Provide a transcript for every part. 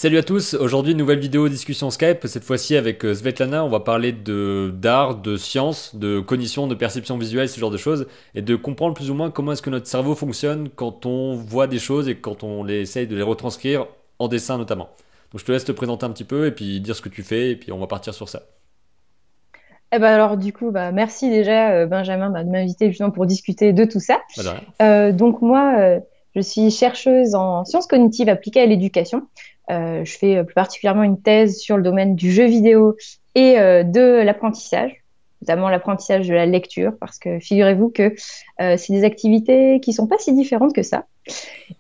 Salut à tous, aujourd'hui nouvelle vidéo discussion Skype, cette fois-ci avec Svetlana, on va parler d'art, de science, de cognition, de perception visuelle, ce genre de choses, et de comprendre plus ou moins comment est-ce que notre cerveau fonctionne quand on voit des choses et quand on essaye de les retranscrire en dessin notamment. Donc je te laisse te présenter un petit peu et puis dire ce que tu fais et puis on va partir sur ça. Eh ben alors du coup, merci déjà Benjamin de m'inviter justement pour discuter de tout ça. Bah de rien. Donc moi, je suis chercheuse en sciences cognitives appliquées à l'éducation. Je fais plus particulièrement une thèse sur le domaine du jeu vidéo et de l'apprentissage, notamment l'apprentissage de la lecture, parce que figurez-vous que c'est des activités qui sont pas si différentes que ça.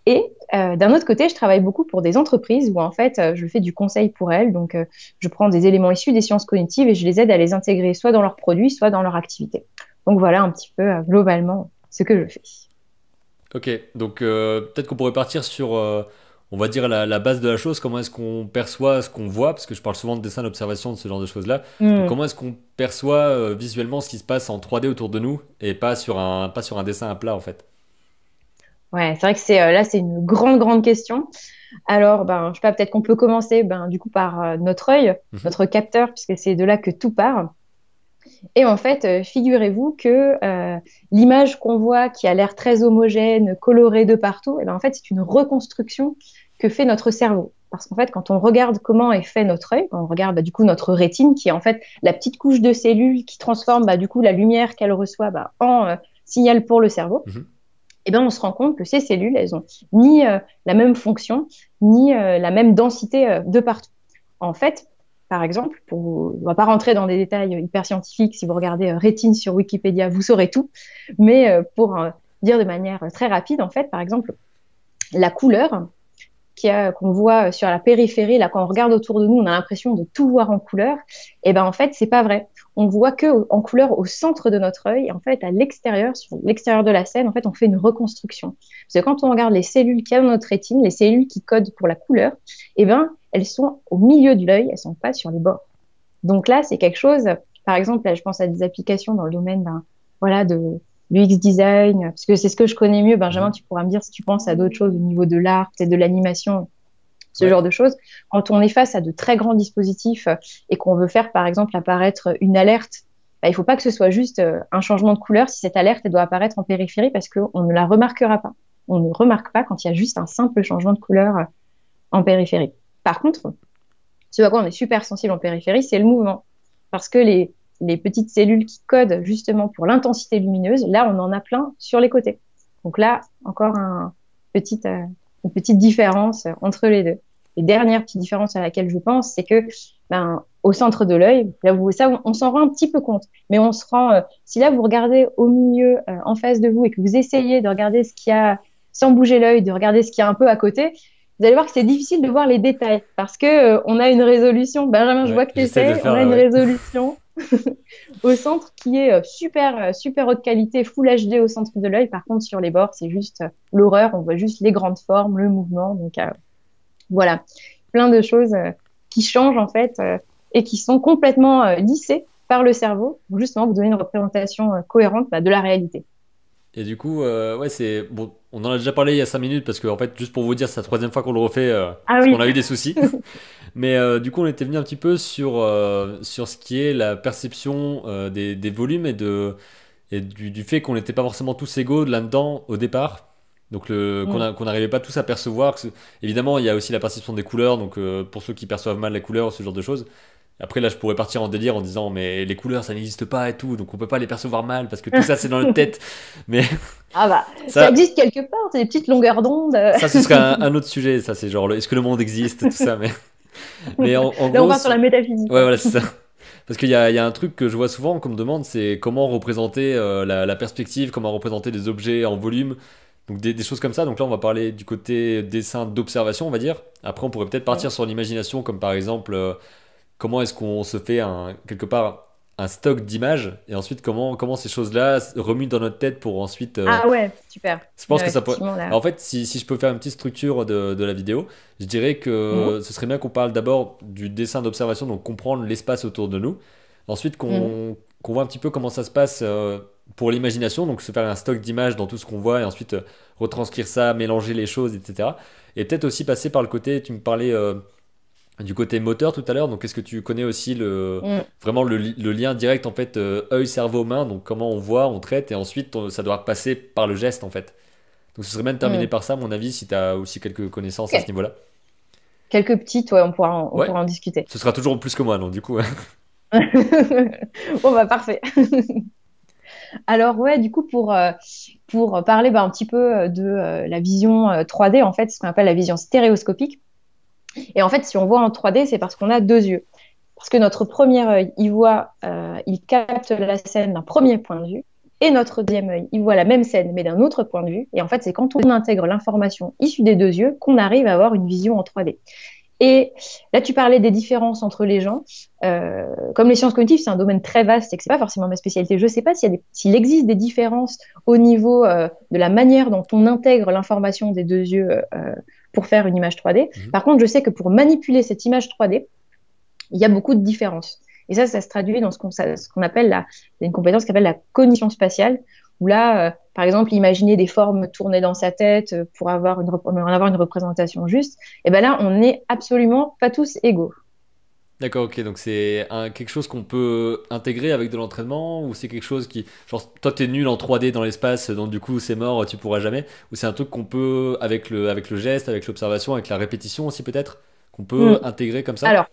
Et d'un autre côté, je travaille beaucoup pour des entreprises où en fait, je fais du conseil pour elles. Donc, je prends des éléments issus des sciences cognitives et je les aide à les intégrer soit dans leurs produits, soit dans leur activité. Donc voilà un petit peu globalement ce que je fais. Ok, donc peut-être qu'on pourrait partir sur, on va dire, la base de la chose, comment est-ce qu'on perçoit ce qu'on voit, parce que je parle souvent de dessin d'observation, de ce genre de choses-là. Donc Hmm. comment est-ce qu'on perçoit visuellement ce qui se passe en 3D autour de nous, et pas sur un dessin à plat en fait. Ouais, c'est vrai que c'est une grande question. Alors, je sais pas, peut-être qu'on peut commencer du coup par notre œil, Mhm. notre capteur, puisque c'est de là que tout part. Et en fait, figurez-vous que l'image qu'on voit qui a l'air très homogène, colorée de partout, en fait, c'est une reconstruction que fait notre cerveau. Parce qu'en fait, quand on regarde comment est fait notre œil, quand on regarde du coup notre rétine, qui est en fait la petite couche de cellules qui transforme du coup la lumière qu'elle reçoit en signal pour le cerveau, Mhm. on se rend compte que ces cellules, elles ont ni la même fonction, ni la même densité de partout. En fait, par exemple, on ne va pas rentrer dans des détails hyper scientifiques, si vous regardez rétine sur Wikipédia, vous saurez tout, mais pour dire de manière très rapide, en fait, par exemple, la couleur qu'on voit sur la périphérie, là, quand on regarde autour de nous, on a l'impression de tout voir en couleur. Et ben, en fait, c'est pas vrai. On voit que en couleur au centre de notre œil. Et en fait, à l'extérieur, sur l'extérieur de la scène, en fait, on fait une reconstruction. Parce que quand on regarde les cellules qu'il y a dans notre rétine, les cellules qui codent pour la couleur, et ben, elles sont au milieu de l'œil, elles sont pas sur les bords. Donc là, c'est quelque chose, par exemple, là, je pense à des applications dans le domaine voilà, de l'UX design, parce que c'est ce que je connais mieux. Benjamin, Mhm. tu pourras me dire si tu penses à d'autres choses au niveau de l'art, peut-être de l'animation, ce Ouais. genre de choses. Quand on est face à de très grands dispositifs et qu'on veut faire, par exemple, apparaître une alerte, il faut pas que ce soit juste un changement de couleur si cette alerte elle doit apparaître en périphérie parce qu'on ne la remarquera pas. On ne remarque pas quand il y a juste un simple changement de couleur en périphérie. Par contre, ce à quoi on est super sensible en périphérie, c'est le mouvement. Parce que les petites cellules qui codent justement pour l'intensité lumineuse, là, on en a plein sur les côtés. Donc là, encore petite, euh, une petite différence entre les deux. Et dernière petite différence à laquelle je pense, c'est que au centre de l'œil, là, ça, on s'en rend un petit peu compte. Mais on se rend, si là, vous regardez au milieu, en face de vous, et que vous essayez de regarder ce qu'il y a, sans bouger l'œil, de regarder ce qu'il y a un peu à côté, vous allez voir que c'est difficile de voir les détails parce que on a une résolution. Benjamin, je Ouais, vois que tu j'essaie de le essayes. On faire a là, une ouais. résolution au centre qui est super haute qualité, Full HD au centre de l'œil. Par contre, sur les bords, c'est juste l'horreur. On voit juste les grandes formes, le mouvement. Donc voilà, plein de choses qui changent en fait et qui sont complètement lissées par le cerveau pour justement vous donner une représentation cohérente de la réalité. Et du coup, ouais, c'est bon. On en a déjà parlé il y a 5 minutes parce que en fait, juste pour vous dire, c'est la troisième fois qu'on le refait Ah parce qu'on oui. a eu des soucis. Mais du coup, on était venu un petit peu sur ce qui est la perception des volumes et du fait qu'on n'était pas forcément tous égaux là-dedans au départ. Donc Mm. qu'on n'arrivait pas tous à percevoir. Évidemment, il y a aussi la perception des couleurs. Donc pour ceux qui perçoivent mal les couleurs, ce genre de choses. Après, là, je pourrais partir en délire en disant, mais les couleurs, ça n'existe pas et tout, donc on peut pas les percevoir mal parce que tout ça, c'est dans notre tête. Mais Ah ça ça, existe quelque part, c'est des petites longueurs d'onde. ça, ce serait un autre sujet. Ça, c'est genre, est-ce que le monde existe, tout ça. Mais en Là, on gros, part sur la métaphysique, ouais, hein. voilà, c'est ça. Parce qu'il y a un truc que je vois souvent qu'on me demande, c'est comment représenter la perspective, comment représenter des objets en volume, donc des choses comme ça. Donc là, on va parler du côté dessin d'observation, on va dire. Après, on pourrait peut-être Mm. partir sur l'imagination, comme par exemple, comment est-ce qu'on se fait quelque part un stock d'images, et ensuite comment ces choses-là remuent dans notre tête pour ensuite Ah ouais, super. je pense Ouais, que ça pourrait. effectivement, là. En fait, si je peux faire une petite structure de la vidéo, je dirais Mhm, que ce serait bien qu'on parle d'abord du dessin d'observation, donc comprendre l'espace autour de nous. Ensuite, mhm, qu'on voit un petit peu comment ça se passe pour l'imagination, donc se faire un stock d'images dans tout ce qu'on voit et ensuite retranscrire ça, mélanger les choses, etc. Et peut-être aussi passer par le côté, tu me parlais du côté moteur tout à l'heure. Donc, est-ce que tu connais aussi Mm, vraiment le lien direct en fait œil, cerveau, main, donc comment on voit, on traite et ensuite ça doit passer par le geste en fait. Donc, ce serait bien de terminer mm. par ça, à mon avis, si tu as aussi quelques connaissances à ce Ok. niveau-là. Quelques petites, ouais, on Ouais, pourra en discuter. ce sera toujours plus que moi, donc du coup. Bon, bah, parfait. Alors, ouais, du coup, pour parler bah, un petit peu de la vision 3D, en fait, ce qu'on appelle la vision stéréoscopique. Et en fait, si on voit en 3D, c'est parce qu'on a deux yeux. Parce que notre premier œil, il capte la scène d'un premier point de vue, et notre deuxième œil, il voit la même scène, mais d'un autre point de vue. Et en fait, c'est quand on intègre l'information issue des deux yeux qu'on arrive à avoir une vision en 3D. Et là, tu parlais des différences entre les gens. Comme les sciences cognitives, c'est un domaine très vaste et que c'est pas forcément ma spécialité. Je ne sais pas s'il existe des différences au niveau de la manière dont on intègre l'information des deux yeux pour faire une image 3D. Mhm. Par contre, je sais que pour manipuler cette image 3D, il y a beaucoup de différences. Et ça se traduit dans ce qu'on appelle une compétence qui s'appelle la cognition spatiale, où là, par exemple, imaginer des formes tournées dans sa tête pour en avoir une représentation juste, et ben là, on n'est absolument pas tous égaux. D'accord, ok, donc c'est quelque chose qu'on peut intégrer avec de l'entraînement ou c'est quelque chose qui. Genre, toi t'es nul en 3D dans l'espace, donc du coup c'est mort, tu pourras jamais. Ou c'est un truc qu'on peut, avec le geste, avec l'observation, avec la répétition aussi peut-être, qu'on peut Hmm. intégrer comme ça? Alors,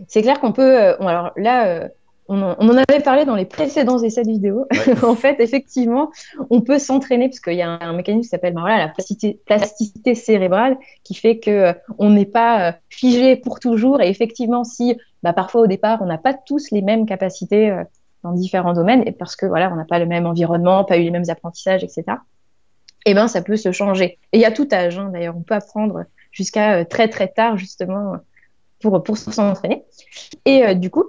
c'est clair qu'on peut. Alors là, on en avait parlé dans les précédents essais de vidéo. Ouais, En fait, effectivement, on peut s'entraîner parce qu'il y a un mécanisme qui s'appelle ben voilà, la plasticité cérébrale qui fait que on n'est pas figé pour toujours. Et effectivement, si bah, parfois au départ, on n'a pas tous les mêmes capacités dans différents domaines, et parce que voilà, on n'a pas le même environnement, pas eu les mêmes apprentissages, etc. Eh ben, ça peut se changer. Et il y a tout âge, hein, d'ailleurs, on peut apprendre jusqu'à très très tard justement pour s'entraîner. Et du coup,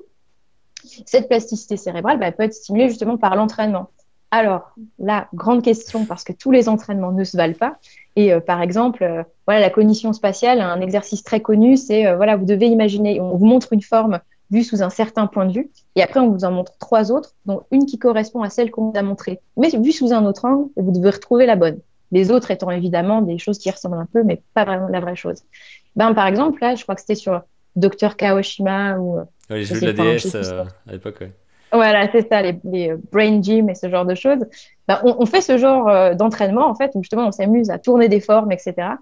cette plasticité cérébrale bah, elle peut être stimulée justement par l'entraînement. Alors, la grande question, parce que tous les entraînements ne se valent pas, et par exemple, voilà, la cognition spatiale, un exercice très connu, c'est, voilà, vous devez imaginer, on vous montre une forme vue sous un certain point de vue, et après on vous en montre trois autres, dont une qui correspond à celle qu'on vous a montrée, mais vue sous un autre angle, vous devez retrouver la bonne. Les autres étant évidemment des choses qui ressemblent un peu, mais pas vraiment la vraie chose. Ben, par exemple, là, je crois que c'était sur Dr Kawashima ou ouais, les je jeux de sais la pas, je DS sais plus. à l'époque, ouais. Voilà, c'est ça, les brain gym et ce genre de choses. Ben, on fait ce genre d'entraînement, en fait, où justement on s'amuse à tourner des formes, etc.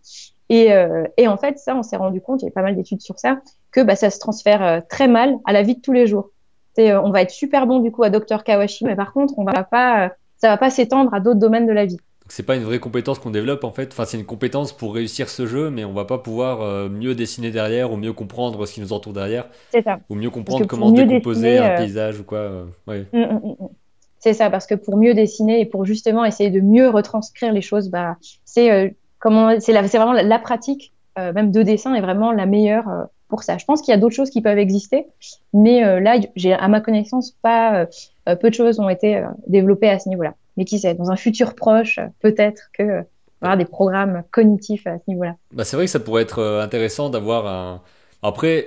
Et en fait, ça, on s'est rendu compte, il y a pas mal d'études sur ça, que bah, ça se transfère très mal à la vie de tous les jours. On va être super bon du coup à Dr Kawashi, mais par contre, ça va pas s'étendre à d'autres domaines de la vie. Donc c'est pas une vraie compétence qu'on développe en fait. Enfin, c'est une compétence pour réussir ce jeu, mais on va pas pouvoir mieux dessiner derrière ou mieux comprendre ce qui nous entoure derrière C'est ça. ou mieux Parce que comprendre pour comment mieux décomposer dessiner, un paysage ou quoi. Ouais. c'est ça, parce que pour mieux dessiner et pour justement essayer de mieux retranscrire les choses, bah, c'est vraiment la pratique, même de dessin, est vraiment la meilleure pour ça. Je pense qu'il y a d'autres choses qui peuvent exister, mais là, j'ai, à ma connaissance, pas peu de choses ont été développées à ce niveau-là. Mais qui sait, dans un futur proche, peut-être que il y aura des programmes cognitifs à ce niveau-là. Bah, c'est vrai que ça pourrait être intéressant d'avoir un. Après,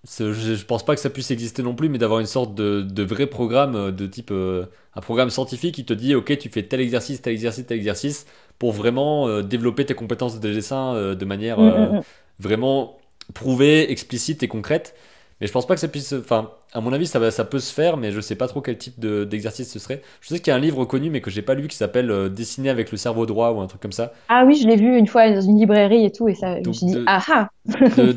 je pense pas que ça puisse exister non plus, mais d'avoir une sorte de vrai programme de type un programme scientifique qui te dit ok, tu fais tel exercice, tel exercice, tel exercice pour vraiment développer tes compétences de dessin de manière Mm, mm, mm. vraiment prouvée, explicite et concrète. Mais je pense pas que ça puisse. Enfin, à mon avis, ça peut se faire, mais je sais pas trop quel type d'exercice ce serait. Je sais qu'il y a un livre connu, mais que j'ai pas lu, qui s'appelle Dessiner avec le cerveau droit ou un truc comme ça. Ah oui, je l'ai vu une fois dans une librairie et tout, et ça, je me Donc, suis dit, ah ah, fallait-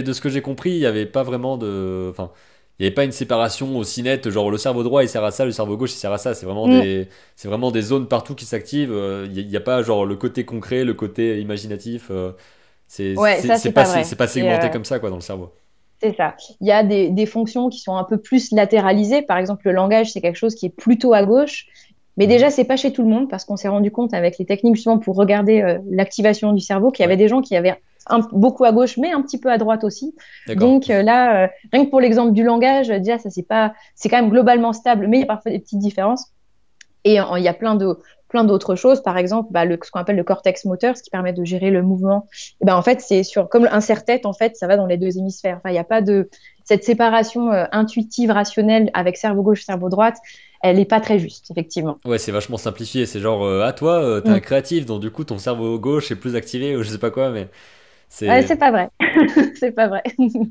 de ce que j'ai compris, il n'y avait pas vraiment de. Enfin, il n'y avait pas une séparation aussi nette, genre le cerveau droit il sert à ça, le cerveau gauche il sert à ça. Mm, C'est vraiment des zones partout qui s'activent. Il n'y a pas genre le côté concret, le côté imaginatif. ouais, ça, c'est pas vrai. C'est pas segmenté comme ça quoi dans le cerveau. C'est ça. Il y a des fonctions qui sont un peu plus latéralisées. Par exemple, le langage, c'est quelque chose qui est plutôt à gauche. Mais Mhm. déjà, c'est pas chez tout le monde parce qu'on s'est rendu compte avec les techniques justement pour regarder l'activation du cerveau qu'il y avait Ouais, des gens qui avaient beaucoup à gauche, mais un petit peu à droite aussi. d'accord. Donc là, rien que pour l'exemple du langage, déjà, ça c'est quand même globalement stable, mais il y a parfois des petites différences. Et il y a plein d'autres choses. Par exemple, bah, ce qu'on appelle le cortex moteur, ce qui permet de gérer le mouvement. Et ben, en fait, comme un serre-tête, en fait, ça va dans les deux hémisphères. Enfin, il n'y a pas cette séparation intuitive, rationnelle avec cerveau gauche, cerveau droite. Elle n'est pas très juste, effectivement. Ouais, c'est vachement simplifié. C'est genre, ah toi, t'es un Mm. créatif, donc du coup ton cerveau gauche est plus activé ou je sais pas quoi, mais Ouais, C'est c'est pas vrai. C'est pas vrai.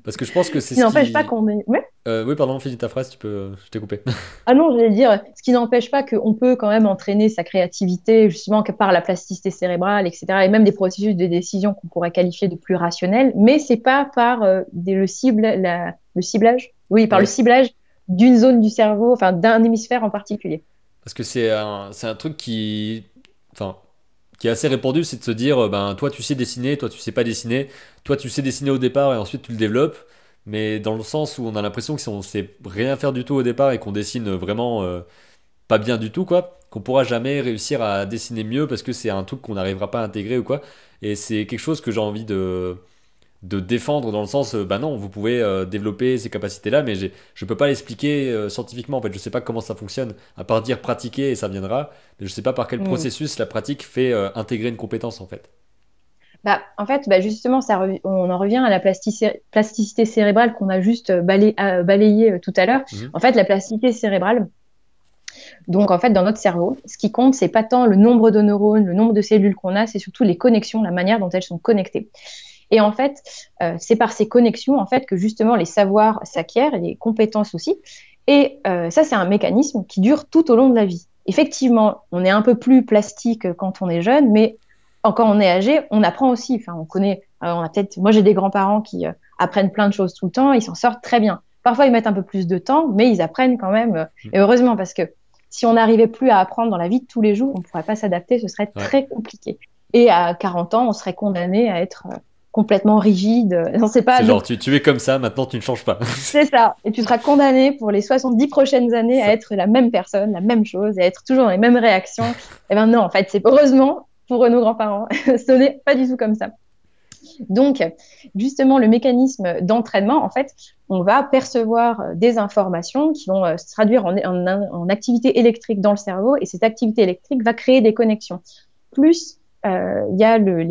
parce que je pense que Ce c'est qui ce n'empêche pas qui. qu'on est. Ouais. Oui, pardon, finis ta phrase, tu peux. Je t'ai coupé. Ah non, j'allais dire, ce qui n'empêche pas qu'on peut quand même entraîner sa créativité, justement, que par la plasticité cérébrale, etc., et même des processus de décision qu'on pourrait qualifier de plus rationnels, mais c'est pas par le ciblage, oui, par le Ouais. ciblage d'une zone du cerveau, enfin, d'un hémisphère en particulier. Parce que c'est un truc enfin, qui est assez répandu, c'est de se dire, ben, toi tu sais dessiner, toi tu sais pas dessiner, toi tu sais dessiner au départ et ensuite tu le développes, mais dans le sens où on a l'impression que si on sait rien faire du tout au départ et qu'on dessine vraiment pas bien du tout, quoi, qu'on pourra jamais réussir à dessiner mieux parce que c'est un truc qu'on n'arrivera pas à intégrer ou quoi. Et c'est quelque chose que j'ai envie de défendre dans le sens, bah non, vous pouvez développer ces capacités-là, mais je peux pas l'expliquer scientifiquement. En fait, je sais pas comment ça fonctionne, à part dire pratiquer et ça viendra, mais je sais pas par quel Hmm. processus la pratique fait intégrer une compétence en fait. Bah, en fait, bah, justement, on en revient à la plasticité cérébrale qu'on a juste balayé tout à l'heure. Mhm. En fait, la plasticité cérébrale, donc, en fait, dans notre cerveau, ce qui compte, c'est pas tant le nombre de neurones, le nombre de cellules qu'on a, c'est surtout les connexions, la manière dont elles sont connectées. Et en fait, c'est par ces connexions, en fait, que justement les savoirs s'acquièrent et les compétences aussi. Et ça, c'est un mécanisme qui dure tout au long de la vie. Effectivement, on est un peu plus plastique quand on est jeune, mais quand on est âgé, on apprend aussi. Enfin, on connaît, on a peut-être, moi j'ai des grands-parents qui apprennent plein de choses tout le temps, ils s'en sortent très bien. Parfois, ils mettent un peu plus de temps, mais ils apprennent quand même. Et heureusement, parce que si on n'arrivait plus à apprendre dans la vie de tous les jours, on ne pourrait pas s'adapter, ce serait Ouais. très compliqué. Et à 40 ans, on serait condamné à être complètement rigide. On sait pas. C'est genre, Donc, tu es comme ça, maintenant tu ne changes pas. c'est ça. Et tu seras condamné pour les 70 prochaines années à Ça. être la même personne, la même chose, à être toujours dans les mêmes réactions. Eh ben non, en fait, c'est heureusement pour nos grands-parents, ce n'est pas du tout comme ça. Donc, justement, le mécanisme d'entraînement, en fait, on va percevoir des informations qui vont se traduire en activité électrique dans le cerveau, et cette activité électrique va créer des connexions. Plus il y a le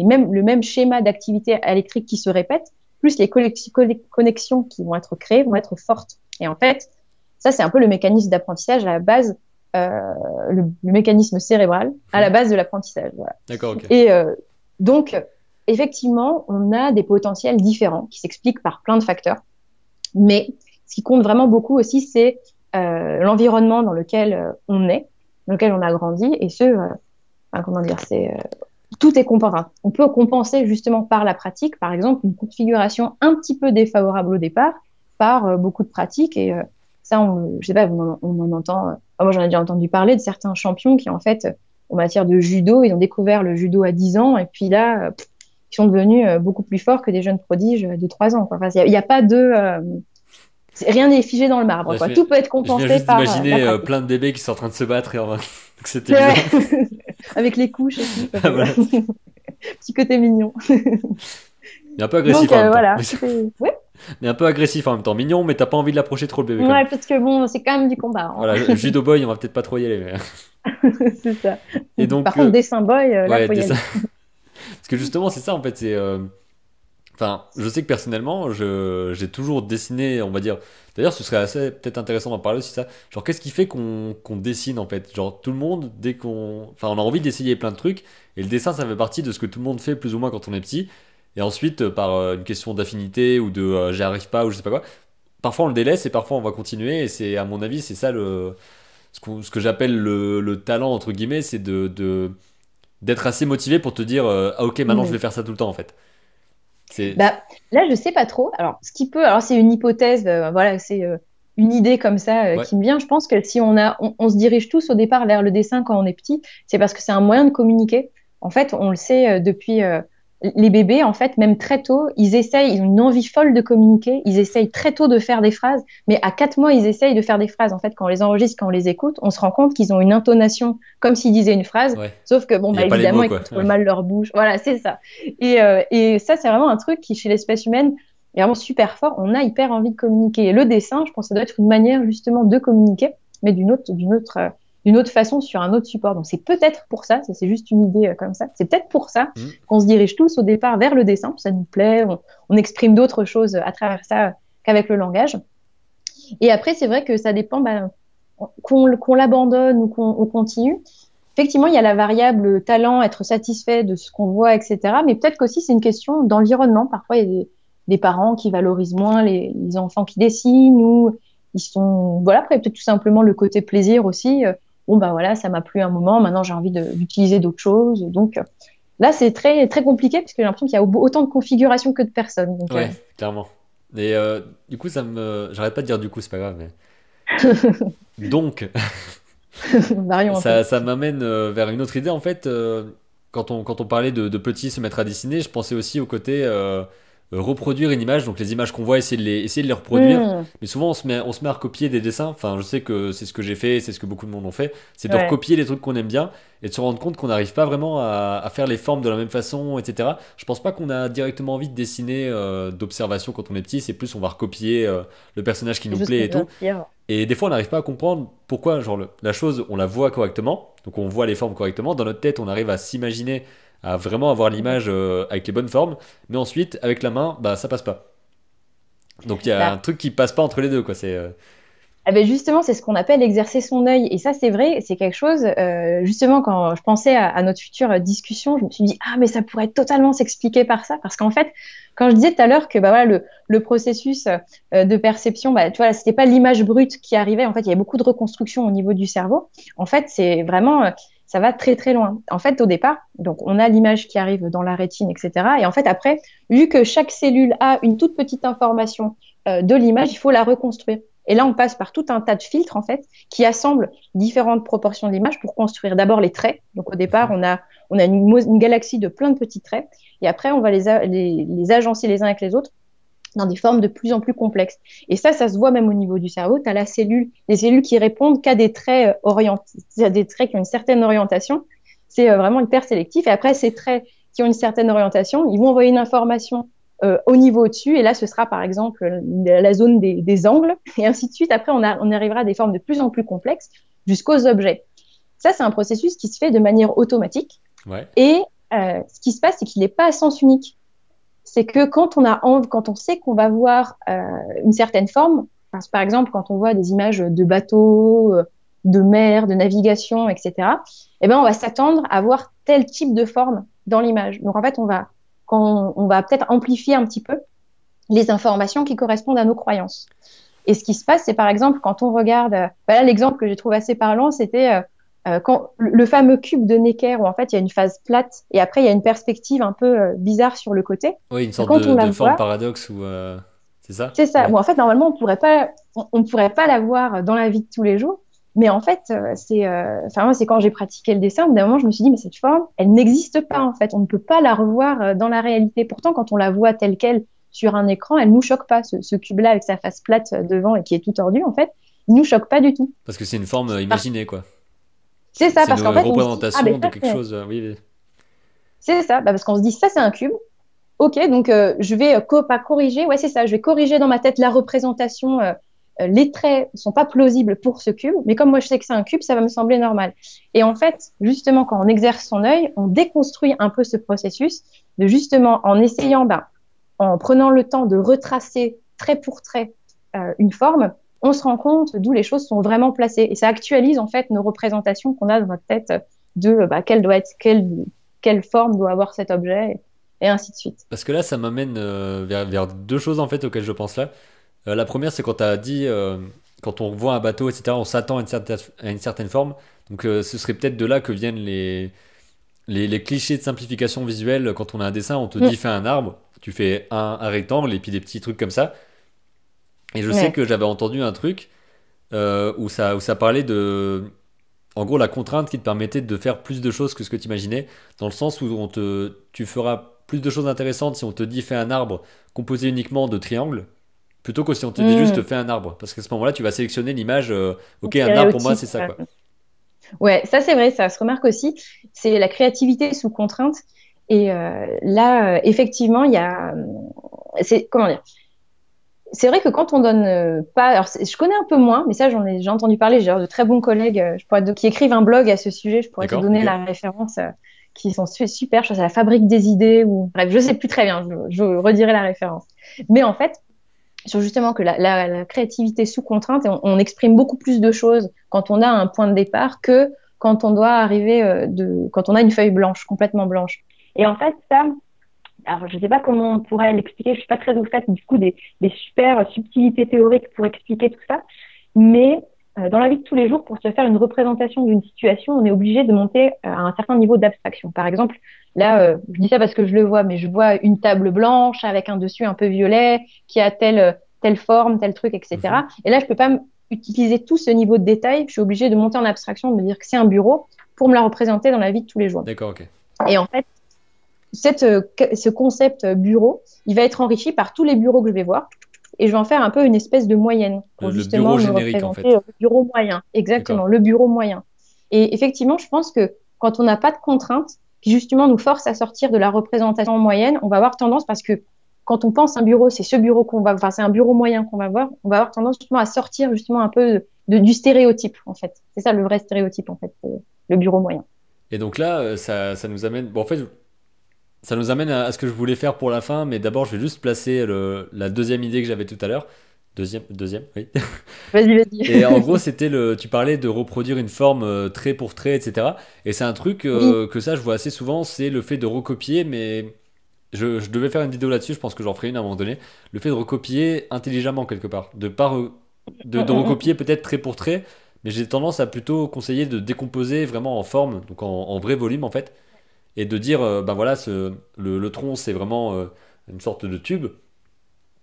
même schéma d'activité électrique qui se répète, plus les connexions qui vont être créées vont être fortes. Et en fait, ça, c'est un peu le mécanisme d'apprentissage à la base, le mécanisme cérébral à la Mhm. base de l'apprentissage. Voilà. D'accord, ok. Et donc, effectivement, on a des potentiels différents qui s'expliquent par plein de facteurs. Mais ce qui compte vraiment beaucoup aussi, c'est l'environnement dans lequel on est, dans lequel on a grandi, et enfin, comment dire, tout est compensé. Enfin, on peut compenser justement par la pratique, par exemple, une configuration un petit peu défavorable au départ, par beaucoup de pratiques. Et ça, je sais pas, on en entend. Moi, j'en ai déjà entendu parler de certains champions qui, en fait, en matière de judo, ils ont découvert le judo à 10 ans, et puis là, ils sont devenus beaucoup plus forts que des jeunes prodiges de 3 ans, quoi. Enfin, il y a pas de rien n'est figé dans le marbre, Là, quoi. Tout peut être je viens compensé juste par la d'imaginer pratique. plein de bébés qui sont en train de se battre donc c'est C'est vrai. évident. Avec les couches et tout, ça Ah, fait voilà. petit côté mignon. Mais un peu agressif Donc en même temps. voilà, ouais, Mais un peu agressif en même temps. Mignon, mais t'as pas envie de l'approcher trop le bébé quand même. ouais, parce que bon, c'est quand même du combat, hein. Voilà, judo boy, on va peut-être pas trop y aller. C'est ça. Et Par donc, contre, dessin boy, là, ouais, faut y dessin. aller. Parce que justement, c'est ça en fait. Enfin, je sais que personnellement, j'ai toujours dessiné, on va dire. D'ailleurs, ce serait assez peut-être intéressant d'en parler aussi ça. Genre, qu'est-ce qui fait qu'on dessine en fait? Genre, tout le monde, dès qu'on. Enfin, on a envie d'essayer plein de trucs. Et le dessin, ça fait partie de ce que tout le monde fait plus ou moins quand on est petit. Et ensuite, par une question d'affinité ou de j'y arrive pas ou je sais pas quoi, parfois on le délaisse et parfois on va continuer. Et c'est, à mon avis, c'est ça ce que j'appelle le talent, entre guillemets, c'est d'être assez motivé pour te dire ah ok, maintenant je Mhm. vais faire ça tout le temps en fait. C'est. Bah, là, je sais pas trop. Alors, alors c'est une hypothèse, voilà, c'est une idée comme ça Ouais. qui me vient. Je pense que si on se dirige tous au départ vers le dessin quand on est petit, c'est parce que c'est un moyen de communiquer. En fait, on le sait depuis les bébés, en fait, même très tôt, ils ont une envie folle de communiquer. Ils essayent très tôt de faire des phrases, mais à 4 mois, ils essayent de faire des phrases. En fait, quand on les enregistre, quand on les écoute, on se rend compte qu'ils ont une intonation comme s'ils disaient une phrase. Ouais. Sauf que, bon, Il n'y bah, a pas les évidemment, mots, ils quoi. contrôlent Ouais. mal leur bouche. Voilà, c'est ça. Et ça, c'est vraiment un truc qui, chez l'espèce humaine, est vraiment super fort. On a hyper envie de communiquer. Et le dessin, je pense que ça doit être une manière justement de communiquer, mais d'une autre façon sur un autre support. Donc c'est peut-être pour ça c'est juste une idée comme ça, c'est peut-être pour ça Mhm. qu'on se dirige tous au départ vers le dessin, ça nous plaît, on exprime d'autres choses à travers ça qu'avec le langage. Et après, c'est vrai que ça dépend, qu'on l'abandonne ou qu'on continue. effectivement, il y a la variable talent, être satisfait de ce qu'on voit, etc. Mais peut-être qu'aussi, c'est une question d'environnement. Parfois, il y a des parents qui valorisent moins les enfants qui dessinent ou ils sont, voilà, après, peut-être tout simplement le côté plaisir aussi. Bon, bah voilà, ça m'a plu un moment, maintenant j'ai envie d'utiliser d'autres choses. Donc là, c'est très, très compliqué parce que j'ai l'impression qu'il y a autant de configurations que de personnes. Donc, Ouais, clairement. Et du coup, j'arrête pas de dire du coup, c'est pas grave, mais. Donc, varions un peu. ça m'amène vers une autre idée en fait. Quand on parlait de petits se mettre à dessiner, je pensais aussi au côté reproduire une image, donc les images qu'on voit, essayer de les reproduire. Hmm, Mais souvent on se met à recopier des dessins. Enfin, je sais que c'est ce que j'ai fait, c'est ce que beaucoup de monde ont fait. C'est de ouais. recopier les trucs qu'on aime bien et de se rendre compte qu'on n'arrive pas vraiment à faire les formes de la même façon, etc. Je pense pas qu'on a directement envie de dessiner d'observation quand on est petit. C'est plus on va recopier le personnage qui C'est nous juste plaît qu'on et nous tout. inspire. Et des fois, on n'arrive pas à comprendre pourquoi, genre, la chose, on la voit correctement, donc on voit les formes correctement. Dans notre tête, on arrive à s'imaginer, à vraiment avoir l'image avec les bonnes formes, mais ensuite, avec la main, bah, ça passe pas. Donc il y a un Bah, truc qui passe pas entre les deux, quoi. eh ben justement, c'est ce qu'on appelle exercer son œil. Et ça, c'est vrai, c'est quelque chose, justement, quand je pensais à notre future discussion, je me suis dit, ah, mais ça pourrait totalement s'expliquer par ça. Parce qu'en fait, quand je disais tout à l'heure que bah, voilà, le processus de perception, bah, tu vois, c'était pas l'image brute qui arrivait. En fait, il y avait beaucoup de reconstruction au niveau du cerveau. En fait, c'est vraiment, ça va très, très loin. En fait, au départ, donc, on a l'image qui arrive dans la rétine, etc. Et en fait, après, vu que chaque cellule a une toute petite information de l'image, il faut la reconstruire. Et là, on passe par tout un tas de filtres, en fait, qui assemblent différentes proportions de l'image pour construire d'abord les traits. Donc, au départ, Mhm. on a une galaxie de plein de petits traits. Et après, on va les agencer les uns avec les autres dans des formes de plus en plus complexes. Et ça se voit même au niveau du cerveau. Tu as les cellules qui répondent qu'à des traits orientés, des traits qui ont une certaine orientation. C'est vraiment hyper sélectif. Et après, ces traits qui ont une certaine orientation, ils vont envoyer une information au niveau au-dessus. Et là, ce sera par exemple la zone des angles. Et ainsi de suite. Après, on arrivera à des formes de plus en plus complexes jusqu'aux objets. Ça, c'est un processus qui se fait de manière automatique. Ouais. Et ce qui se passe, c'est qu'il n'est pas à sens unique. C'est que quand on sait qu'on va voir une certaine forme, par exemple, quand on voit des images de bateaux, de mer, de navigation, etc., eh ben, on va s'attendre à voir tel type de forme dans l'image. Donc, en fait, on va peut-être amplifier un petit peu les informations qui correspondent à nos croyances. Et ce qui se passe, c'est par exemple, quand on regarde, voilà, l'exemple que j'ai trouvé assez parlant, c'était quand le fameux cube de Necker, où en fait il y a une phase plate et après il y a une perspective un peu bizarre sur le côté. Oui, une sorte Quand on la de forme voit, paradoxe ou c'est ça? c'est ça. Ouais. Bon, en fait, normalement, on pourrait pas la voir dans la vie de tous les jours. Mais en fait, enfin, moi, c'est quand j'ai pratiqué le dessin, au bout d'un moment, je me suis dit, mais cette forme, elle n'existe pas, en fait. On ne peut pas la revoir dans la réalité. Pourtant, quand on la voit telle qu'elle sur un écran, elle nous choque pas. Ce cube-là, avec sa face plate devant et qui est tout tordu, en fait, il nous choque pas du tout. Parce que c'est une forme Parce- imaginée, quoi. C'est ça, C'est une parce qu'en fait, on se dit, ah, ben représentation de ça, quelque chose. Oui, oui. c'est ça, bah, parce qu'on se dit, ça, c'est un cube. Ok, donc je vais pas corriger, ouais c'est ça, je vais corriger dans ma tête la représentation, les traits sont pas plausibles pour ce cube, mais comme moi je sais que c'est un cube, ça va me sembler normal. Et en fait, justement, quand on exerce son œil, on déconstruit un peu ce processus de justement en essayant, en prenant le temps de retracer trait pour trait une forme, on se rend compte d'où les choses sont vraiment placées. Et ça actualise en fait nos représentations qu'on a dans notre tête de quelle forme doit avoir cet objet et ainsi de suite. Parce que là, ça m'amène vers deux choses en fait auxquelles je pense là. La première, c'est quand tu as dit, quand on voit un bateau, etc., on s'attend à une certaine forme. Donc ce serait peut-être de là que viennent les clichés de simplification visuelle. Quand on a un dessin, on te Mm. dit fais un arbre, tu fais un rectangle et puis des petits trucs comme ça. Et je sais Ouais. que j'avais entendu un truc où ça parlait de, en gros, la contrainte qui te permettait de faire plus de choses que ce que tu imaginais, dans le sens où tu feras plus de choses intéressantes si on te dit fais un arbre composé uniquement de triangles, plutôt que si on te dit juste Mm. fais un arbre. Parce qu'à ce moment-là, tu vas sélectionner l'image, ok, un arbre pour moi, Stéréotype. c'est ça, quoi. Ouais, ça c'est vrai, ça se remarque aussi. C'est la créativité sous contrainte. Et là, effectivement, il y a, c'est comment dire. C'est vrai que quand on donne pas, alors je connais un peu moins, mais ça j'ai entendu parler. J'ai de très bons collègues, qui écrivent un blog à ce sujet. Je pourrais te D'accord, donner ok. la référence, qui sont super. Je crois que c'est la Fabrique des idées ou bref, je sais plus très bien. Je redirai la référence. Mais en fait, sur justement que la créativité sous contrainte, et on exprime beaucoup plus de choses quand on a un point de départ que quand on doit arriver quand on a une feuille blanche, complètement blanche. Et en fait, ça, alors je sais pas comment on pourrait l'expliquer, je suis pas très au fait du coup des super subtilités théoriques pour expliquer tout ça, mais dans la vie de tous les jours, pour se faire une représentation d'une situation, on est obligé de monter à un certain niveau d'abstraction. Par exemple, là, je dis ça parce que je le vois, mais je vois une table blanche avec un dessus un peu violet qui a telle forme, tel truc, etc. Et là, je peux pas utiliser tout ce niveau de détail. Je suis obligée de monter en abstraction, de me dire que c'est un bureau pour me la représenter dans la vie de tous les jours. D'accord, ok. Et en fait, ce concept bureau, il va être enrichi par tous les bureaux que je vais voir et je vais en faire un peu une espèce de moyenne pour Le justement bureau me générique, en représenter fait. le bureau moyen. Exactement, D'accord. le bureau moyen. Et effectivement, je pense que quand on n'a pas de contraintes qui justement nous forcent à sortir de la représentation moyenne, on va avoir tendance, parce que quand on pense un bureau, c'est ce bureau enfin c'est un bureau moyen qu'on va voir, on va avoir tendance justement à sortir justement un peu du stéréotype en fait. C'est ça le vrai stéréotype en fait, le bureau moyen. Et donc là, ça nous amène. Bon, en fait, ça nous amène à ce que je voulais faire pour la fin, mais d'abord, je vais juste placer la deuxième idée que j'avais tout à l'heure. Deuxième, oui. Vas-y, vas-y. Et en gros, tu parlais de reproduire une forme trait pour trait, etc. Et c'est un truc Oui. que ça, je vois assez souvent, c'est le fait de recopier, mais je devais faire une vidéo là-dessus, je pense que j'en ferai une à un moment donné. Le fait de recopier intelligemment quelque part, de pas de recopier peut-être trait pour trait, mais j'ai tendance à plutôt conseiller de décomposer vraiment en forme, donc en vrai volume en fait, et de dire, ben voilà, le tronc c'est vraiment une sorte de tube.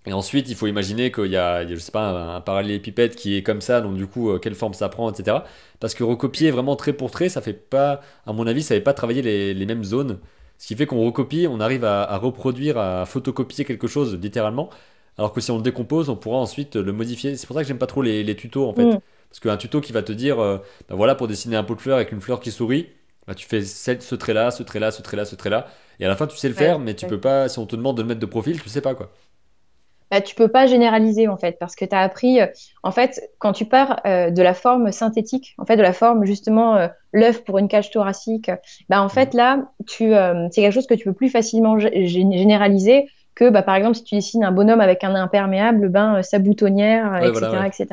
Et ensuite, il faut imaginer je sais pas, un parallélépipède qui est comme ça, donc du coup, quelle forme ça prend, etc. Parce que recopier vraiment trait pour trait, ça fait pas, à mon avis, ça fait pas travailler les mêmes zones. Ce qui fait qu'on recopie, on arrive à reproduire, à photocopier quelque chose littéralement. Alors que si on le décompose, on pourra ensuite le modifier. C'est pour ça que j'aime pas trop les tutos en fait. Mm. Parce qu'un tuto qui va te dire, ben voilà, pour dessiner un pot de fleur avec une fleur qui sourit, bah, tu fais ce trait-là, ce trait-là, ce trait-là, ce trait-là. Et à la fin, tu sais le Ouais, faire, mais tu ouais. peux pas, si on te demande de le mettre de profil, tu sais pas quoi. Bah, tu peux pas généraliser en fait parce que tu as appris en fait quand tu pars de la forme synthétique en fait de la forme justement l'œuf pour une cage thoracique bah en Mhm. fait là c'est quelque chose que tu peux plus facilement généraliser que bah par exemple si tu dessines un bonhomme avec un imperméable ben sa boutonnière Ouais, voilà, etc ouais. etc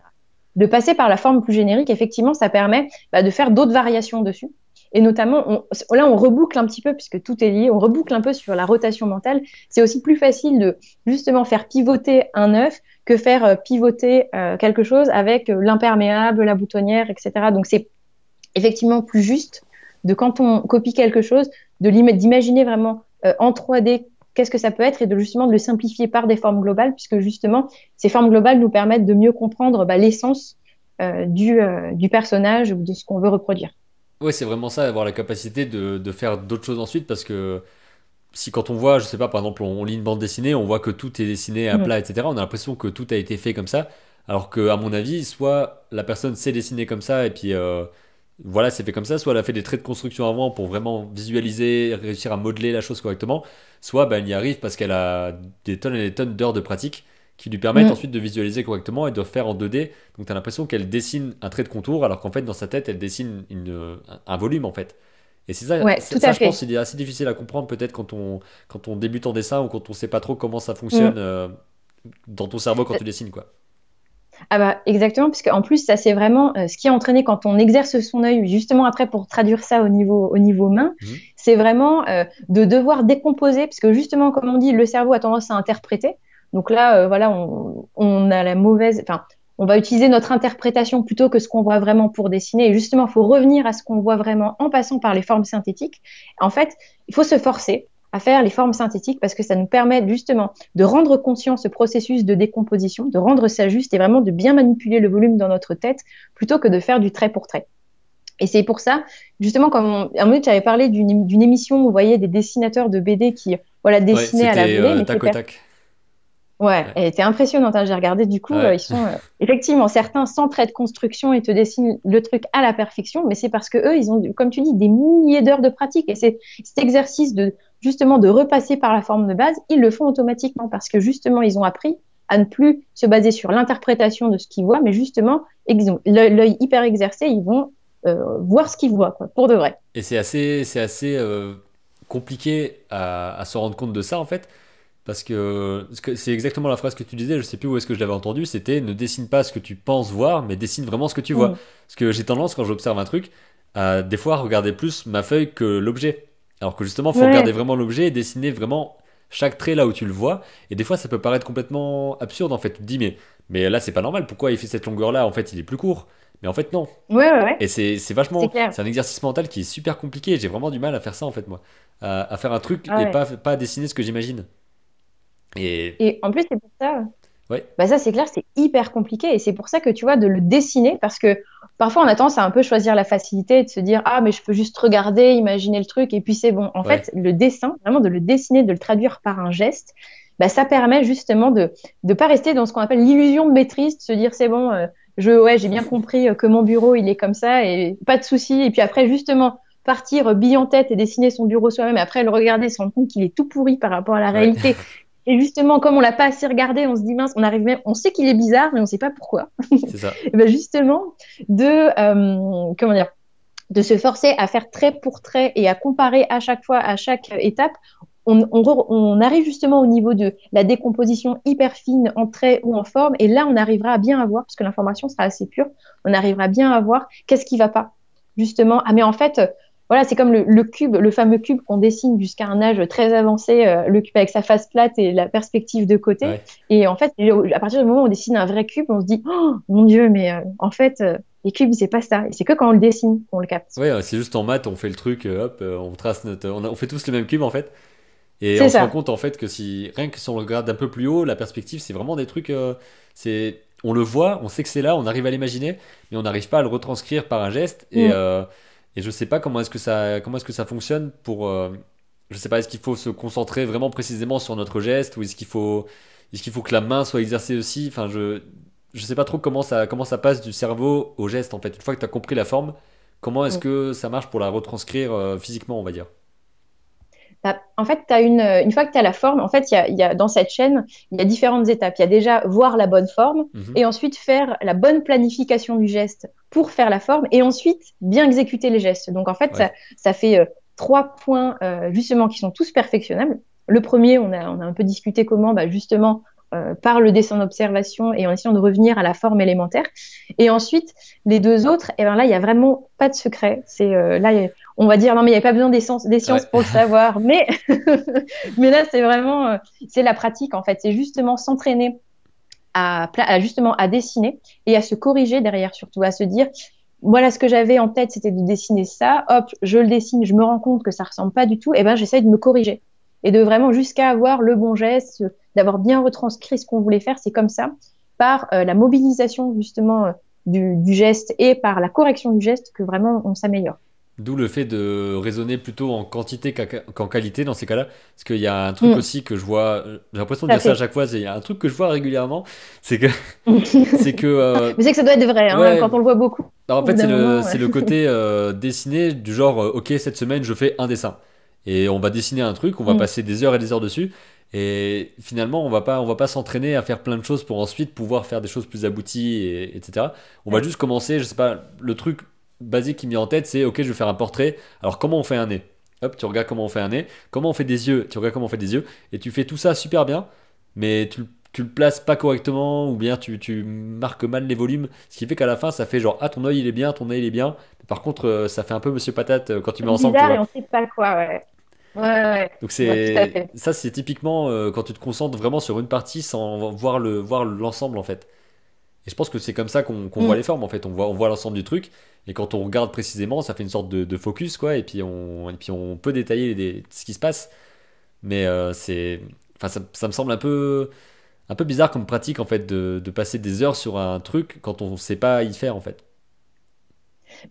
de passer par la forme plus générique, effectivement, ça permet bah, de faire d'autres variations dessus. Et notamment, là, on reboucle un petit peu, puisque tout est lié, on reboucle un peu sur la rotation mentale. C'est aussi plus facile de justement faire pivoter un œuf que faire pivoter quelque chose avec l'imperméable, la boutonnière, etc. Donc, c'est effectivement plus juste de quand on copie quelque chose, d'imaginer vraiment en 3D qu'est-ce que ça peut être et de justement de le simplifier par des formes globales, puisque justement, ces formes globales nous permettent de mieux comprendre bah, l'essence du personnage ou de ce qu'on veut reproduire. Ouais, c'est vraiment ça, avoir la capacité de faire d'autres choses ensuite, parce que si quand on voit, je sais pas, par exemple, on lit une bande dessinée, on voit que tout est dessiné à Mmh. plat, etc., on a l'impression que tout a été fait comme ça, alors que, à mon avis, soit la personne sait dessiner comme ça, et puis voilà, c'est fait comme ça, soit elle a fait des traits de construction avant pour vraiment visualiser, réussir à modeler la chose correctement, soit ben, elle y arrive parce qu'elle a des tonnes et des tonnes d'heures de pratique qui lui permettent Mmh. ensuite de visualiser correctement et de faire en 2D. Donc tu as l'impression qu'elle dessine un trait de contour, alors qu'en fait, dans sa tête, elle dessine un volume en fait. Et c'est ça, Ouais, tout ça, à je pense, fait. c'est assez difficile à comprendre peut-être quand on débute en dessin ou quand on sait pas trop comment ça Mmh. fonctionne dans ton cerveau quand tu dessines, quoi. Ah bah exactement, puisque en plus ça c'est vraiment ce qui est entraîné quand on exerce son œil, justement après pour traduire ça au niveau main, Mhm. c'est vraiment de devoir décomposer, parce que justement comme on dit, le cerveau a tendance à interpréter. Donc là, voilà, on a la mauvaise, enfin, on va utiliser notre interprétation plutôt que ce qu'on voit vraiment pour dessiner. Et justement, il faut revenir à ce qu'on voit vraiment en passant par les formes synthétiques. En fait, il faut se forcer à faire les formes synthétiques parce que ça nous permet justement de rendre conscient ce processus de décomposition, de rendre ça juste et vraiment de bien manipuler le volume dans notre tête plutôt que de faire du trait pour trait. Et c'est pour ça, justement, à un moment donné, tu avais parlé d'une émission où vous voyez des dessinateurs de BD qui voilà, Ouais, dessinaient à la c'était volée, mais tac au tac. ouais, Ouais. elle était impressionnante, hein. J'ai regardé, du coup, Ouais. ils sont effectivement certains sans trait de construction et te dessinent le truc à la perfection, mais c'est parce que eux, ils ont, comme tu dis, des milliers d'heures de pratique et c'est cet exercice de justement de repasser par la forme de base, ils le font automatiquement parce que justement, ils ont appris à ne plus se baser sur l'interprétation de ce qu'ils voient, mais justement, ils ont l'œil hyper exercé, ils vont voir ce qu'ils voient, quoi, pour de vrai. Et c'est assez compliqué à se rendre compte de ça en fait, parce que c'est exactement la phrase que tu disais, je sais plus où est-ce que je l'avais entendu, c'était ne dessine pas ce que tu penses voir, mais dessine vraiment ce que tu vois. Mm. Parce que j'ai tendance, quand j'observe un truc, à des fois regarder plus ma feuille que l'objet. Alors que justement, il faut regarder Ouais, vraiment l'objet et dessiner vraiment chaque trait là où tu le vois. Et des fois, ça peut paraître complètement absurde en fait. Tu te dis, mais là, c'est pas normal. Pourquoi il fait cette longueur là? En fait, il est plus court. Mais en fait, non. ouais, Et c'est c'est vachement. clair. C'est un exercice mental qui est super compliqué. J'ai vraiment du mal à faire ça en fait, moi. À faire un truc Ah et ouais. pas à dessiner ce que j'imagine. Et Et en plus, c'est pour ça. ouais, Bah ça, c'est clair, c'est hyper compliqué. Et c'est pour ça que tu vois, de le dessiner, parce que parfois on a tendance à un peu choisir la facilité et de se dire, ah, mais je peux juste regarder, imaginer le truc, et puis c'est bon. En ouais, fait, le dessin, vraiment de le dessiner, de le traduire par un geste, bah, ça permet justement de pas rester dans ce qu'on appelle l'illusion de maîtrise, de se dire, c'est bon, ouais, j'ai bien compris que mon bureau, il est comme ça, et pas de souci. Et puis après, justement, partir bille en tête et dessiner son bureau soi-même, et après le regarder, se rendre compte qu'il est tout pourri par rapport à la ouais, réalité et justement, comme on l'a pas assez regardé, on se dit mince, on arrive même, on sait qu'il est bizarre, mais on sait pas pourquoi. c'est ça. Et ben justement, comment dire, de se forcer à faire trait pour trait et à comparer à chaque fois, à chaque étape, on arrive justement au niveau de la décomposition hyper fine en trait ou en forme, et là, on arrivera à bien avoir, parce que l'information sera assez pure, on arrivera bien à voir qu'est-ce qui va pas. Justement, ah mais en fait, voilà, c'est comme le cube, le fameux cube qu'on dessine jusqu'à un âge très avancé, le cube avec sa face plate et la perspective de côté. Ouais. Et en fait, à partir du moment où on dessine un vrai cube, on se dit, oh mon Dieu, mais en fait, les cubes, c'est pas ça. Et c'est que quand on le dessine qu'on le capte. Ouais, c'est juste en maths, on fait le truc, hop, on trace notre. On fait tous le même cube en fait. Et C'est on se rend ça. compte en fait que si rien que si on le regarde d'un peu plus haut, la perspective, c'est vraiment des trucs. On le voit, on sait que c'est là, on arrive à l'imaginer, mais on n'arrive pas à le retranscrire par un geste. Mm. Et je sais pas comment est-ce que ça fonctionne pour. Je sais pas, est-ce qu'il faut se concentrer vraiment précisément sur notre geste ou est-ce qu'il faut que la main soit exercée aussi. Enfin, je sais pas trop comment ça passe du cerveau au geste en fait. Une fois que tu as compris la forme, comment est-ce Mm. que ça marche pour la retranscrire physiquement, on va dire. En fait, une fois que tu as la forme, en fait, dans cette chaîne, il y a différentes étapes. Il y a déjà voir la bonne forme Mhm. et ensuite faire la bonne planification du geste pour faire la forme et ensuite bien exécuter les gestes. Donc, en fait, Ouais. ça fait trois points justement qui sont tous perfectionnables. Le premier, on a un peu discuté comment, bah, justement, par le dessin d'observation et en essayant de revenir à la forme élémentaire. Et ensuite, les deux autres, et ben là, il y a vraiment pas de secret. On va dire non, mais il n'y a pas besoin des Ouais. sciences pour le savoir. Mais, mais là, c'est vraiment, c'est la pratique en fait. C'est justement s'entraîner justement à dessiner et à se corriger derrière, surtout à se dire voilà ce que j'avais en tête, c'était de dessiner ça. Hop, je le dessine, je me rends compte que ça ressemble pas du tout. Et ben, j'essaye de me corriger et de vraiment jusqu'à avoir le bon geste, d'avoir bien retranscrit ce qu'on voulait faire. C'est comme ça, par la mobilisation justement du geste et par la correction du geste que vraiment on s'améliore. D'où le fait de raisonner plutôt en quantité qu'en qualité dans ces cas-là. Parce qu'il y a un truc Mm, aussi que je vois, j'ai l'impression de tout à dire ça à fait. chaque fois, il y a un truc que je vois régulièrement, c'est que, c'est que, Mais c'est que ça doit être vrai, hein, ouais, quand on le voit beaucoup, alors en au bout fait d'un moment. c'est le côté dessiné du genre, ok, cette semaine je fais un dessin. Et on va dessiner un truc, on va Mm, passer des heures et des heures dessus. Et finalement, on va pas s'entraîner à faire plein de choses pour ensuite pouvoir faire des choses plus abouties, etc. On va ouais. juste commencer, je sais pas, le truc basique qui me vient en tête, c'est ok, je vais faire un portrait. Alors comment on fait un nez? Hop, tu regardes comment on fait un nez. Comment on fait des yeux? Tu regardes comment on fait des yeux. Et tu fais tout ça super bien, mais tu le places pas correctement, ou bien tu marques mal les volumes. Ce qui fait qu'à la fin, ça fait genre, ah, ton œil il est bien, ton nez il est bien. Par contre, ça fait un peu Monsieur Patate quand tu mets ensemble, tu Bizarre et vois. on sait pas quoi, ouais. Ouais, ouais, Donc ouais, tout à c'est fait. ça, c'est typiquement quand tu te concentres vraiment sur une partie sans voir l'ensemble en fait. Et je pense que c'est comme ça qu'on voit Mm. les formes en fait. On voit l'ensemble du truc et quand on regarde précisément, ça fait une sorte de focus quoi. Et puis on peut détailler ce qui se passe. Mais enfin ça me semble un peu bizarre comme pratique en fait de passer des heures sur un truc quand on sait pas y faire en fait.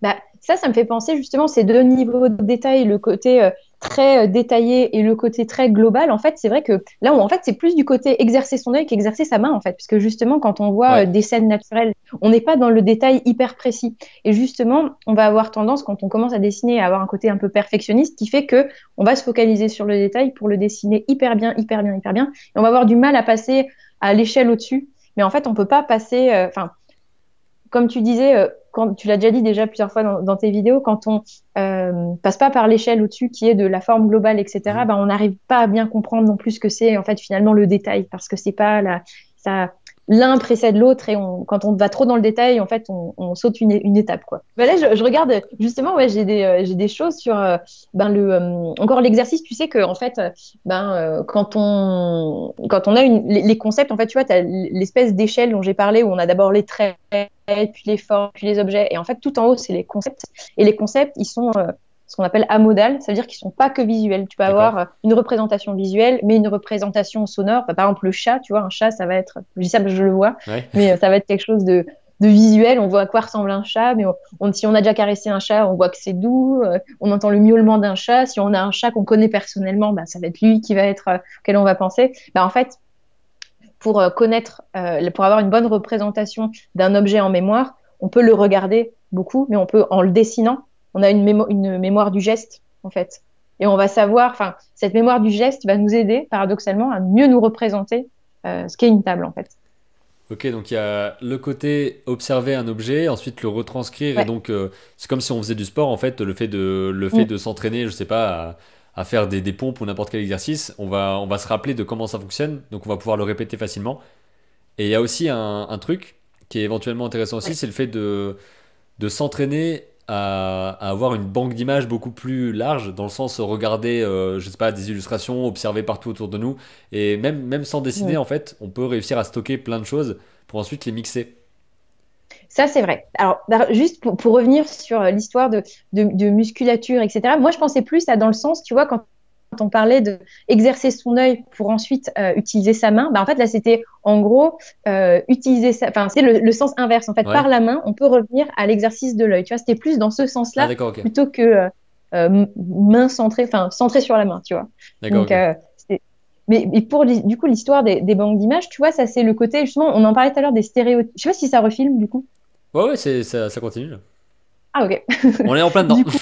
Bah, ça me fait penser justement ces deux niveaux de détail, le côté très détaillé et le côté très global. En fait, c'est vrai que là où en fait c'est plus du côté exercer son œil qu'exercer sa main en fait, parce que justement quand on voit Ouais, des scènes naturelles, on n'est pas dans le détail hyper précis. Et justement, on va avoir tendance quand on commence à dessiner à avoir un côté un peu perfectionniste qui fait que on va se focaliser sur le détail pour le dessiner hyper bien, hyper bien, hyper bien, et on va avoir du mal à passer à l'échelle au-dessus. Mais en fait, on peut pas passer, enfin comme tu disais, quand tu l'as déjà dit déjà plusieurs fois dans tes vidéos, quand on passe pas par l'échelle au-dessus qui est de la forme globale, etc., mhm, ben, on n'arrive pas à bien comprendre non plus ce que c'est en fait finalement le détail parce que c'est pas ça, l'un précède l'autre et quand on va trop dans le détail, en fait, on saute une étape, quoi. Ben là, je regarde justement, ouais, j'ai des choses sur encore l'exercice. Tu sais que en fait, quand on a les concepts, en fait, tu vois, t'as l'espèce d'échelle dont j'ai parlé où on a d'abord les traits, puis les formes, puis les objets, et en fait, tout en haut, c'est les concepts. Et les concepts, ils sont ce qu'on appelle amodal, ça veut dire qu'ils sont pas que visuels. Tu peux D'accord. avoir une représentation visuelle, mais une représentation sonore. Par exemple, le chat, tu vois, un chat, ça va être, je dis ça parce que je le vois, Ouais. mais ça va être quelque chose de visuel. On voit à quoi ressemble un chat, mais si on a déjà caressé un chat, on voit que c'est doux, on entend le miaulement d'un chat. Si on a un chat qu'on connaît personnellement, bah, ça va être lui qui va être, auquel on va penser. Bah, en fait, pour avoir une bonne représentation d'un objet en mémoire, on peut le regarder beaucoup, mais on peut, en le dessinant, on a une mémoire du geste, en fait. Et on va savoir, enfin, cette mémoire du geste va nous aider, paradoxalement, à mieux nous représenter ce qu'est une table, en fait. Ok, donc il y a le côté observer un objet, ensuite le retranscrire, et Ouais. donc c'est comme si on faisait du sport en fait, le fait Mm. de s'entraîner, je sais pas, à faire des pompes ou n'importe quel exercice, on va se rappeler de comment ça fonctionne, donc on va pouvoir le répéter facilement. Et il y a aussi un truc qui est éventuellement intéressant aussi, Ouais. c'est le fait de s'entraîner à avoir une banque d'images beaucoup plus large, dans le sens regarder, je sais pas, des illustrations, observer partout autour de nous, et même sans dessiner, Mm. en fait, on peut réussir à stocker plein de choses pour ensuite les mixer. Ça, c'est vrai. Alors, juste pour revenir sur l'histoire de musculature, etc., moi, je pensais plus à dans le sens, tu vois, quand on parlait de exercer son œil pour ensuite utiliser sa main, bah, en fait, là, c'était en gros enfin, c'est le sens inverse. En fait, Ouais. par la main, on peut revenir à l'exercice de l'œil. Tu vois, c'était plus dans ce Ah, sens-là d'accord, ok. plutôt que main centrée, enfin, centrée sur la main, tu vois. D'accord, Donc, ok. mais pour du coup, l'histoire des banques d'images, tu vois, ça, c'est le côté, justement, on en parlait tout à l'heure des stéréotypes. Je sais pas si ça refilme, du coup. Ouais, ouais, ça continue, là. Ah, ok. On est en plein dedans. Du coup,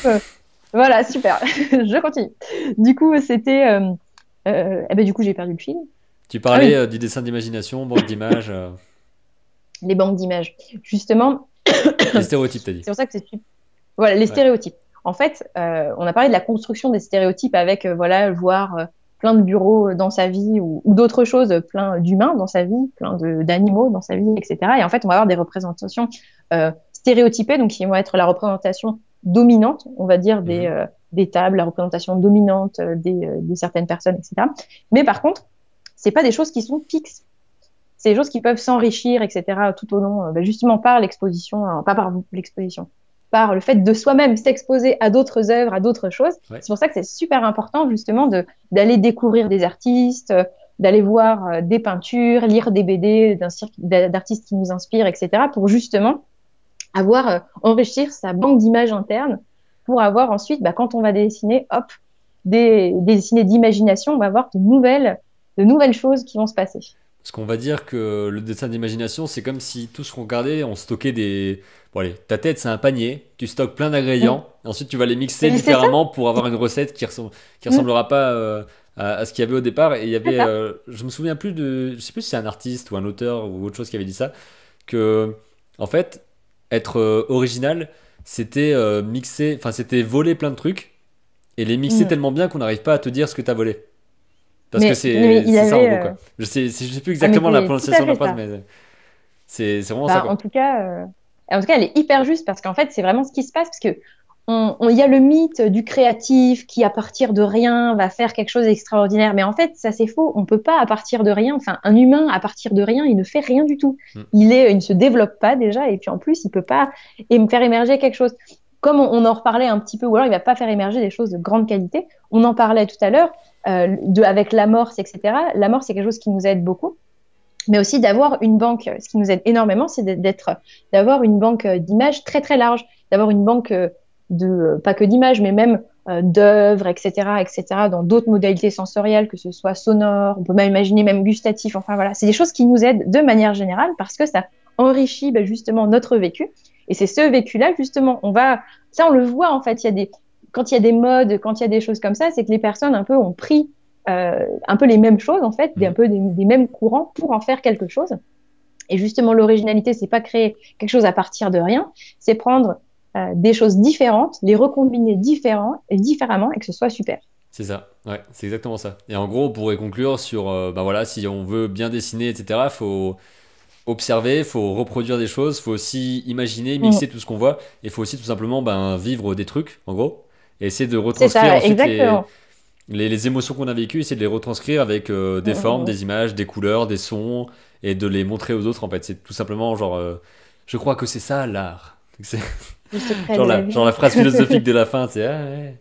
voilà, super. Je continue. Du coup, c'était. Du coup, j'ai perdu le fil. Tu Ah parlais oui, du dessin d'imagination, banque d'images, les banques d'images. Justement, les stéréotypes, t'as dit. c'est pour ça que voilà, les Ouais. stéréotypes. En fait, on a parlé de la construction des stéréotypes avec, voilà, voir plein de bureaux dans sa vie ou d'autres choses, plein d'humains dans sa vie, plein d'animaux dans sa vie, etc. Et en fait, on va avoir des représentations stéréotypées, donc qui vont être la représentation dominante, on va dire, Mhm. des tables, la représentation dominante de certaines personnes, etc. Mais par contre, c'est pas des choses qui sont fixes. C'est des choses qui peuvent s'enrichir, etc., tout au long, justement par l'exposition, pas par l'exposition, par le fait de soi-même s'exposer à d'autres œuvres, à d'autres choses. Ouais. C'est pour ça que c'est super important, justement, d'aller découvrir des artistes, d'aller voir des peintures, lire des BD d'artistes qui nous inspirent, etc., pour justement avoir, enrichir sa banque d'images interne, pour avoir ensuite, quand on va dessiner, hop, des dessiner d'imagination, on va avoir de nouvelles choses qui vont se passer. Parce qu'on va dire que le dessin d'imagination, c'est comme si tout ce qu'on regardait, on stockait des. Bon, allez, ta tête, c'est un panier, tu stockes plein Mm. d'ingrédients, et ensuite tu vas les mixer Mais c'est ça. différemment pour avoir une recette qui Mm. ressemblera pas à ce qu'il y avait au départ. Et il y C'est avait. ça. Je me souviens plus de. Je sais plus si c'est un artiste ou un auteur ou autre chose qui avait dit ça. Que, en fait, être original, c'était mixer. Enfin, c'était voler plein de trucs, et les mixer Mm. tellement bien qu'on n'arrive pas à te dire ce que t'as volé. Parce que Mais il c'est ça en avait. gros quoi. Je sais plus Ah, mais exactement la c'est tout à prononciation de la fait phrase, ça. mais c'est vraiment ça quoi. En tout cas, elle est hyper juste parce qu'en fait, c'est vraiment ce qui se passe parce que il y a le mythe du créatif qui, à partir de rien, va faire quelque chose d'extraordinaire. Mais en fait, ça c'est faux. On peut pas à partir de rien. Enfin, un humain à partir de rien, il ne fait rien du tout. Mm. Il ne se développe pas déjà et puis en plus, il peut pas faire émerger quelque chose. Comme on en reparlait un petit peu, ou alors il va pas faire émerger des choses de grande qualité. On en parlait tout à l'heure avec l'amorce, etc. L'amorce, c'est quelque chose qui nous aide beaucoup, mais aussi d'avoir une banque. Ce qui nous aide énormément, c'est d'avoir une banque d'images très très large, d'avoir une banque pas que d'images, mais même d'œuvres, etc., etc., dans d'autres modalités sensorielles, que ce soit sonore, on peut même imaginer même gustatif. Enfin voilà, c'est des choses qui nous aident de manière générale parce que ça enrichit justement notre vécu. Et c'est ce vécu-là justement, ça on le voit en fait. Quand il y a des modes, quand il y a des choses comme ça, c'est que les personnes un peu ont pris un peu les mêmes choses en fait, un Mhm. peu des mêmes courants pour en faire quelque chose. Et justement, l'originalité, c'est pas créer quelque chose à partir de rien, c'est prendre des choses différentes, les recombiner différemment et que ce soit super. C'est ça, ouais, c'est exactement ça. Et en gros, on pourrait conclure sur, bah voilà, si on veut bien dessiner, etc., faut observer, il faut reproduire des choses, il faut aussi imaginer, Mm. mixer tout ce qu'on voit, et il faut aussi tout simplement ben, vivre des trucs, en gros, et essayer de C'est retranscrire ça, ensuite exactement. les émotions qu'on a vécues, essayer de les retranscrire avec Mm, des formes, mm, mm. des images, des couleurs, des sons, et de les montrer aux autres, en fait. C'est tout simplement genre, je crois que c'est ça l'art. C'est Le secret de la genre vie. la phrase philosophique de la fin, c'est ah ouais.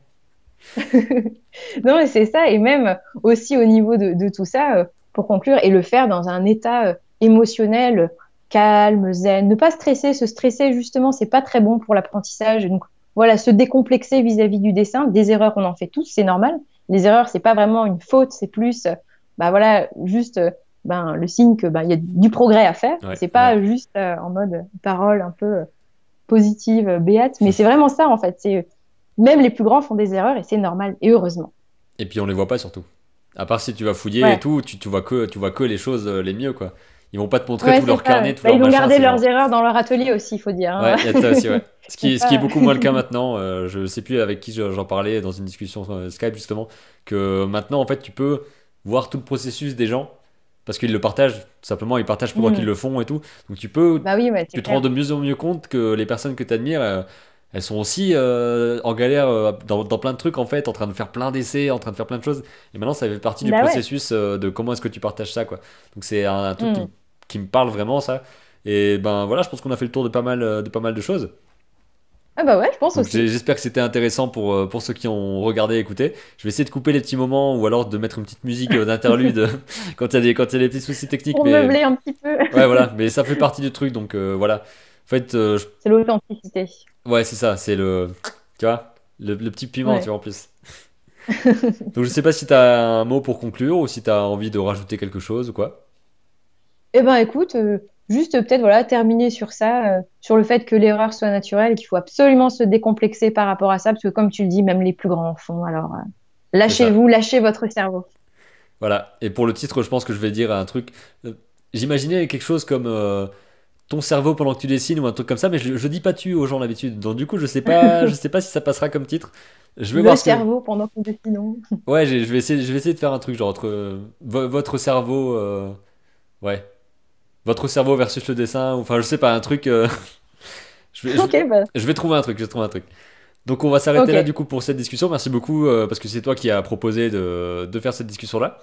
Non, mais c'est ça. Et même aussi au niveau de tout ça, pour conclure, et le faire dans un état émotionnel calme, zen. Ne pas stresser. Se stresser, justement, c'est pas très bon pour l'apprentissage. Donc, voilà, se décomplexer vis-à-vis du dessin. Des erreurs, on en fait tous, c'est normal. Les erreurs, c'est pas vraiment une faute, c'est plus, bah voilà, juste ben, le signe que ben, il y a du progrès à faire. Ouais, C'est ouais. pas juste en mode parole un peu positive, béate, mais c'est vraiment ça en fait. C'est même les plus grands font des erreurs et c'est normal et heureusement. Et puis on les voit pas surtout. À part si tu vas fouiller et Ouais, tout, tu vois que les choses les mieux, quoi. Ils vont pas te montrer ouais, tout c'est leur ça. carnet, tout Bah, leur ils ont machin, gardé c'est leurs genre. erreurs dans leur atelier aussi, il faut dire, hein. Ouais, il y a de ça aussi, ouais. Ils sont Ce qui est pas. beaucoup moins le cas maintenant, je sais plus avec qui j'en parlais dans une discussion Skype justement, que maintenant en fait tu peux voir tout le processus des gens, parce qu'ils le partagent, tout simplement ils partagent pendant qu'ils Hmm. le font et tout. Donc tu peux, Bah oui, ouais, c'est tu te rends clair. de mieux en mieux compte que les personnes que tu admires, elles sont aussi en galère dans plein de trucs en fait, en train de faire plein d'essais, en train de faire plein de choses. Et maintenant ça fait partie du Bah ouais. processus de comment est-ce que tu partages ça, quoi. Donc c'est un truc Hmm. qui me parle vraiment ça. Et ben voilà, je pense qu'on a fait le tour de pas mal de choses. Ah bah ouais, je pense Donc aussi. j'espère que c'était intéressant pour ceux qui ont regardé et écouté. Je vais essayer de couper les petits moments ou alors de mettre une petite musique d'interlude quand il y a des petits soucis techniques. Pour Mais meubler un petit peu. ouais, voilà. Mais ça fait partie du truc. Donc voilà. En fait, C'est l'authenticité. ouais, c'est ça. C'est tu vois, le petit piment, tu Ouais. vois, en plus. Donc je sais pas si t'as un mot pour conclure ou si t'as envie de rajouter quelque chose ou quoi. Eh ben écoute, juste peut-être voilà, terminer sur ça, sur le fait que l'erreur soit naturelle et qu'il faut absolument se décomplexer par rapport à ça, parce que comme tu le dis, même les plus grands en font. Alors C'est ça. lâchez-vous, lâchez votre cerveau. Voilà. Et pour le titre, je pense que je vais dire un truc. J'imaginais quelque chose comme ton cerveau pendant que tu dessines ou un truc comme ça, mais je dis pas tu aux gens d'habitude. Donc du coup, je sais pas si ça passera comme titre. Je vais Le voir ce que. cerveau pendant que nous dessinons. Ouais, je vais essayer de faire un truc genre entre votre cerveau, ouais, votre cerveau versus le dessin. Enfin, je sais pas, un truc. Je vais, je, Ok, bah, je vais trouver un truc. Je vais trouver un truc. Donc on va s'arrêter ok. là du coup pour cette discussion. Merci beaucoup parce que c'est toi qui as proposé de faire cette discussion-là.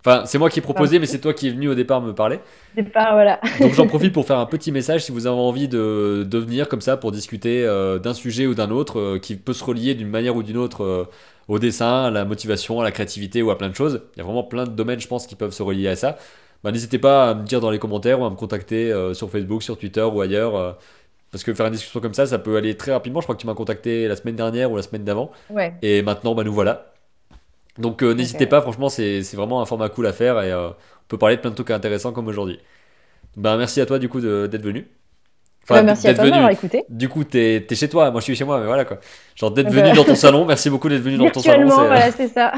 Enfin, c'est moi qui ai Bah, proposé, mais c'est toi qui es venu au départ me parler. c'est pas, voilà. Donc j'en profite pour faire un petit message si vous avez envie de venir comme ça pour discuter d'un sujet ou d'un autre qui peut se relier d'une manière ou d'une autre au dessin, à la motivation, à la créativité ou à plein de choses. Il y a vraiment plein de domaines, je pense, qui peuvent se relier à ça. Bah, n'hésitez pas à me dire dans les commentaires ou à me contacter sur Facebook, sur Twitter ou ailleurs. Parce que faire une discussion comme ça peut aller très rapidement. Je crois que tu m'as contacté la semaine dernière ou la semaine d'avant. Ouais. Et maintenant, bah, nous voilà. Donc Donc, n'hésitez pas, franchement, c'est vraiment un format cool à faire et on peut parler de plein de trucs intéressants comme aujourd'hui. Ben, merci à toi du coup d'être venu. bah, Enfin, merci à d'être toi de m'avoir venu. écouté. Du coup, t'es chez toi, moi je suis chez moi, mais voilà quoi. Genre d'être Donc, venu dans ton salon, merci beaucoup d'être venu dans ton salon. virtuellement, voilà, c'est ça.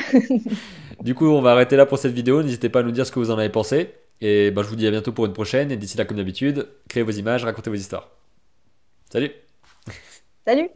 Du coup, on va arrêter là pour cette vidéo. N'hésitez pas à nous dire ce que vous en avez pensé. Et ben, je vous dis à bientôt pour une prochaine. Et d'ici là, comme d'habitude, créez vos images, racontez vos histoires. Salut! Salut!